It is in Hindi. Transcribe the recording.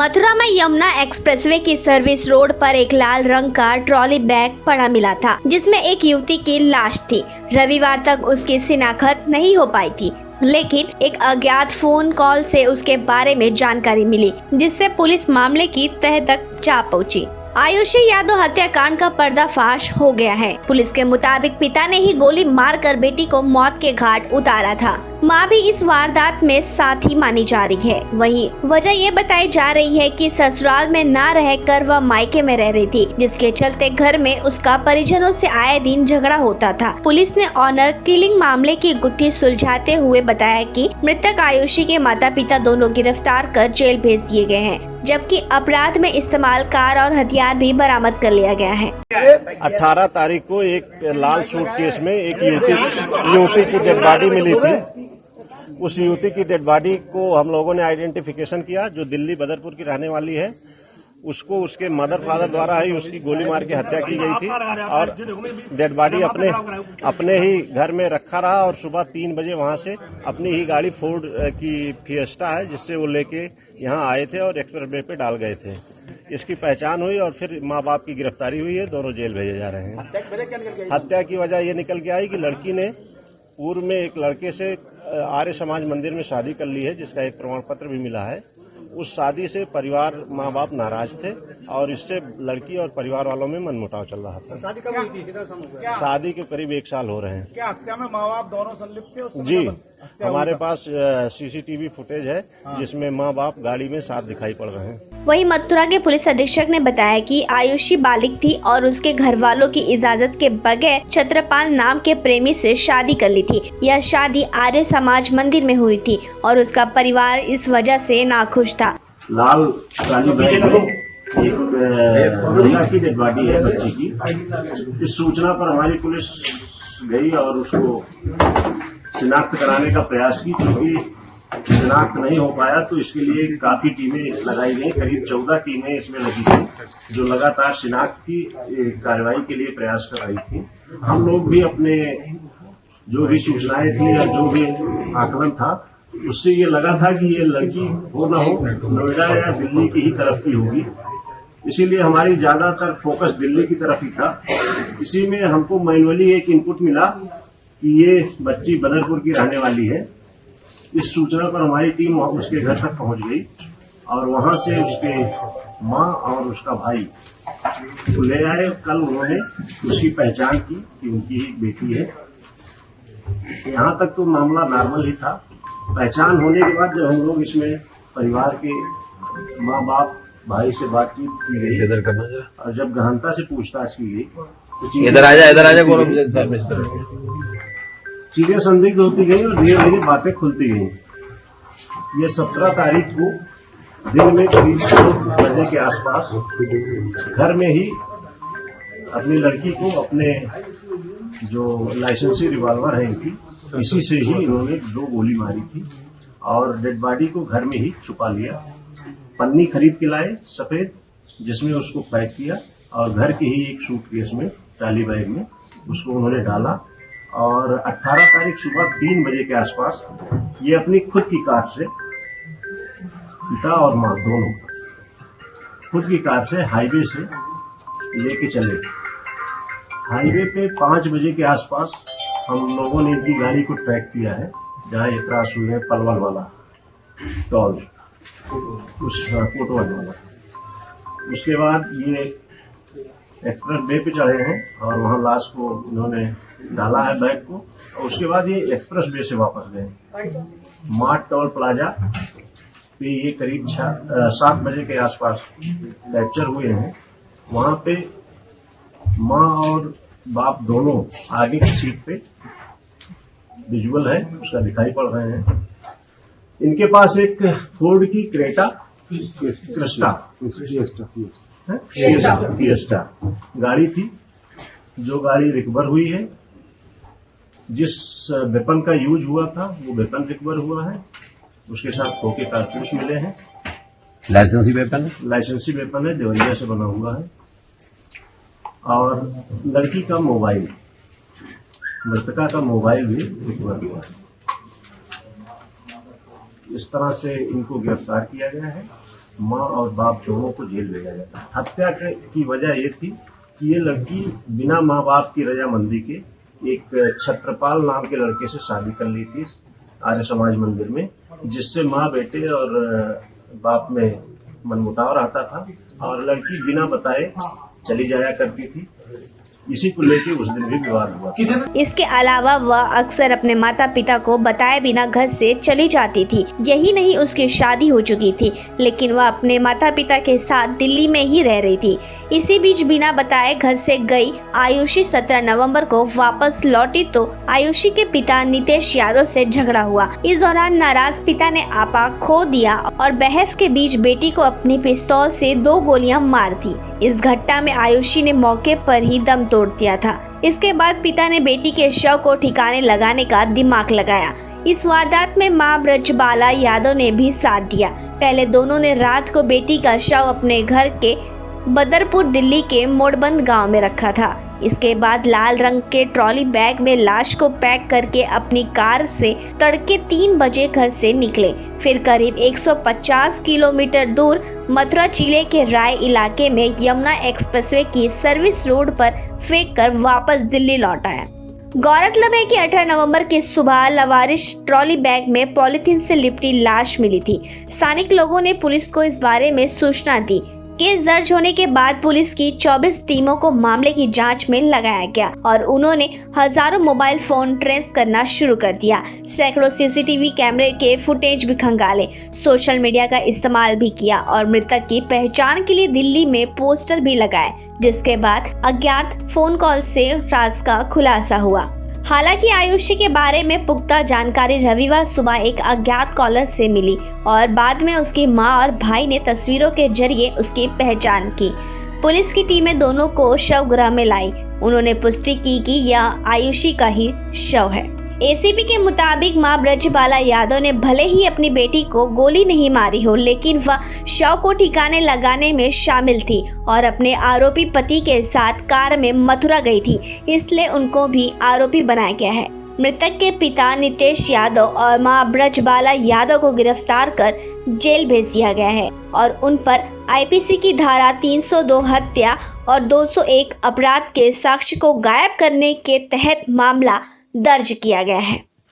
मथुरा में यमुना एक्सप्रेसवे की सर्विस रोड पर एक लाल रंग का ट्रॉली बैग पड़ा मिला था, जिसमें एक युवती की लाश थी। रविवार तक उसकी शिनाख्त नहीं हो पाई थी, लेकिन एक अज्ञात फोन कॉल से उसके बारे में जानकारी मिली, जिससे पुलिस मामले की तह तक जा पहुंची। आयुषी यादव हत्याकांड का पर्दाफाश हो गया है। पुलिस के मुताबिक पिता ने ही गोली मारकर बेटी को मौत के घाट उतारा था। मां भी इस वारदात में साथी मानी जा रही है। वहीं वजह ये बताई जा रही है कि ससुराल में ना रहकर वह मायके में रह रही थी, जिसके चलते घर में उसका परिजनों से आए दिन झगड़ा होता था। पुलिस ने ऑनर किलिंग मामले की गुत्थी सुलझाते हुए बताया कि मृतक आयुषी के माता पिता दोनों गिरफ्तार कर जेल भेज दिए गए हैं, जबकि अपराध में इस्तेमाल कार और हथियार भी बरामद कर लिया गया है। 18 तारीख को एक लाल सूटकेस में एक युवती की डेड बॉडी मिली थी। उस युवती की डेड बॉडी को हम लोगों ने आइडेंटिफिकेशन किया, जो दिल्ली बदरपुर की रहने वाली है। उसको उसके मदर फादर द्वारा ही उसकी गोली मार के हत्या की गई थी और डेड बॉडी अपने ही घर में रखा रहा और सुबह 3 बजे वहां से अपनी ही गाड़ी फोर्ड की फिएस्टा है, जिससे वो लेके यहाँ आए थे और एक्सप्रेस वे पे डाल गए थे। इसकी पहचान हुई और फिर माँ बाप की गिरफ्तारी हुई है। दोनों जेल भेजे जा रहे हैं। हत्या की वजह ये निकल के आई कि लड़की ने पूर्व में एक लड़के से आर्य समाज मंदिर में शादी कर ली है, जिसका एक प्रमाण पत्र भी मिला है। उस शादी से परिवार माँ बाप नाराज थे और इससे लड़की और परिवार वालों में मनमुटाव चल रहा था। शादी कब हुई थी? कितना समय हुआ? शादी के करीब 1 साल हो रहे हैं। क्या हत्या में माँ बाप दोनों संलिप्त थे? जी, हमारे पास सीसीटीवी फुटेज है, जिसमें माँ बाप गाड़ी में साथ दिखाई पड़ रहे हैं। वहीं मथुरा के पुलिस अधीक्षक ने बताया कि आयुषी बालिग थी और उसके घर वालों की इजाजत के बगैर छत्रपाल नाम के प्रेमी से शादी कर ली थी। यह शादी आर्य समाज मंदिर में हुई थी और उसका परिवार इस वजह से नाखुश था। लाल काली बैग में एक महिला की डेड बॉडी है, बच्ची की। इस सूचना पर हमारी पुलिस गई और उसको शिनाख्त कराने का प्रयास की। क्योंकि शिनाख्त नहीं हो पाया तो इसके लिए काफी टीमें लगाई गई। करीब 14 टीमें इसमें लगी थी, जो लगातार शिनाख्त की कार्रवाई के लिए प्रयास कर रही थी। हम लोग भी अपने जो भी सूचनाएं थी या जो भी आकलन था, उससे ये लगा था कि ये लड़की हो न हो नोएडा या दिल्ली की ही तरफ की होगी। इसीलिए हमारी ज्यादातर फोकस दिल्ली की तरफ ही था। इसी में हमको मैनुअली एक इनपुट मिला कि ये बच्ची बदरपुर की रहने वाली है। इस सूचना पर हमारी टीम उसके घर तक पहुंच गई और वहां से उसके मां और उसका भाई को ले आए। कल उन्होंने उसकी पहचान की कि उनकी ही बेटी है। यहाँ तक तो मामला नॉर्मल ही था। पहचान होने के बाद जब हम लोग इसमें परिवार के माँ बाप भाई से बातचीत की गई और जब गहनता से पूछताछ की गई तो इधर आजा गौरव, चीजें संदिग्ध होती गई और धीरे धीरे बातें खुलती गई। ये 17 तारीख को दिन में करीब 2 बजे के आसपास घर में ही अपनी लड़की को अपने जो लाइसेंसी रिवॉल्वर है इनकी, इसी से ही इन्होंने 2 गोली मारी थी और डेड बॉडी को घर में ही छुपा लिया। पन्नी खरीद के लाए सफेद, जिसमें उसको पैक किया और घर के ही एक सूटकेस में ट्रॉली बैग में उसको उन्होंने डाला और 18 तारीख सुबह 3 बजे के आसपास ये अपनी खुद की कार से, पिता और मां दोनों खुद की कार से हाईवे से लेके चले। हाईवे पे 5 बजे के आसपास हम लोगों ने इनकी गाड़ी को ट्रैक किया है, जहाँ ये क्रॉस हुई है पलवल वाला टोल, उस कोटवल वाला। उसके बाद ये एक्सप्रेस वे पे चढ़े हैं और वहाँ लाश को उन्होंने डाला है बैग को और उसके बाद ये एक्सप्रेस वे से वापस गए। मार्ट टोल प्लाजा पे ये करीब 7 बजे के आसपास कैप्चर हुए हैं। वहाँ पे माँ और बाप दोनों आगे की सीट पे, विजुअल है उसका दिखाई पड़ रहे हैं। इनके पास एक फोर्ड की क्रेटा फिएस्टा गाड़ी थी, जो गाड़ी रिकवर हुई है। जिस वेपन का यूज हुआ था वो वेपन रिकवर हुआ है। उसके साथ खोखे कारतूस मिले हैं। लाइसेंसी वेपन है, देवरिया से बना हुआ है। और लड़की का मोबाइल, मृतका का मोबाइल भी रिकवर हुआ है। इस तरह से इनको गिरफ्तार किया गया है माँ और बाप दोनों को जेल भेजा जाता। हत्या की वजह ये थी कि ये लड़की बिना माँ बाप की रजामंदी के एक छत्रपाल नाम के लड़के से शादी कर ली थी आर्य समाज मंदिर में, जिससे माँ बेटे और बाप में मनमुटाव रहता था और लड़की बिना बताए चली जाया करती थी। इसी को लेकर उस दिन भी विवाद हुआ। इसके अलावा वह अक्सर अपने माता पिता को बताए बिना घर से चली जाती थी। यही नहीं, उसकी शादी हो चुकी थी, लेकिन वह अपने माता पिता के साथ दिल्ली में ही रह रही थी। इसी बीच बिना बताए घर से गई आयुषी 17 नवंबर को वापस लौटी तो आयुषी के पिता नितेश यादव से झगड़ा हुआ। इस दौरान नाराज पिता ने आपा खो दिया और बहस के बीच बेटी को अपनी पिस्तौल से 2 गोलियां मार दी। इस घटना में आयुषी ने मौके पर ही दम तोड़ दिया था। इसके बाद पिता ने बेटी के शव को ठिकाने लगाने का दिमाग लगाया। इस वारदात में मां ब्रजबाला यादव ने भी साथ दिया। पहले दोनों ने रात को बेटी का शव अपने घर के बदरपुर दिल्ली के मोड़बंद गांव में रखा था। इसके बाद लाल रंग के ट्रॉली बैग में लाश को पैक करके अपनी कार से तड़के 3 बजे घर से निकले। फिर करीब 150 किलोमीटर दूर मथुरा जिले के राय इलाके में यमुना एक्सप्रेसवे की सर्विस रोड पर फेंक कर वापस दिल्ली लौट आया। गौरतलब है कि 18 नवंबर की सुबह लवारिश ट्रॉली बैग में पॉलीथीन से लिपटी लाश मिली थी। स्थानिक लोगों ने पुलिस को इस बारे में सूचना दी। केस दर्ज होने के बाद पुलिस की 24 टीमों को मामले की जांच में लगाया गया और उन्होंने हजारों मोबाइल फोन ट्रेस करना शुरू कर दिया। सैकड़ों सीसीटीवी कैमरे के फुटेज भी खंगाले, सोशल मीडिया का इस्तेमाल भी किया और मृतक की पहचान के लिए दिल्ली में पोस्टर भी लगाए, जिसके बाद अज्ञात फोन कॉल से राज का खुलासा हुआ। हालांकि आयुषी के बारे में पुख्ता जानकारी रविवार सुबह एक अज्ञात कॉलर से मिली और बाद में उसकी मां और भाई ने तस्वीरों के जरिए उसकी पहचान की। पुलिस की टीमें दोनों को शवगृह में लाई। उन्होंने पुष्टि की कि यह आयुषी का ही शव है। एसीपी के मुताबिक मां ब्रजबाला यादव ने भले ही अपनी बेटी को गोली नहीं मारी हो, लेकिन वह शव को ठिकाने लगाने में शामिल थी और अपने आरोपी पति के साथ कार में मथुरा गई थी, इसलिए उनको भी आरोपी बनाया गया है। मृतक के पिता नितेश यादव और मां ब्रजबाला यादव को गिरफ्तार कर जेल भेज दिया गया है और उन पर आईपीसी की धारा 302 हत्या और 201 अपराध के साक्ष्य को गायब करने के तहत मामला दर्ज किया गया है।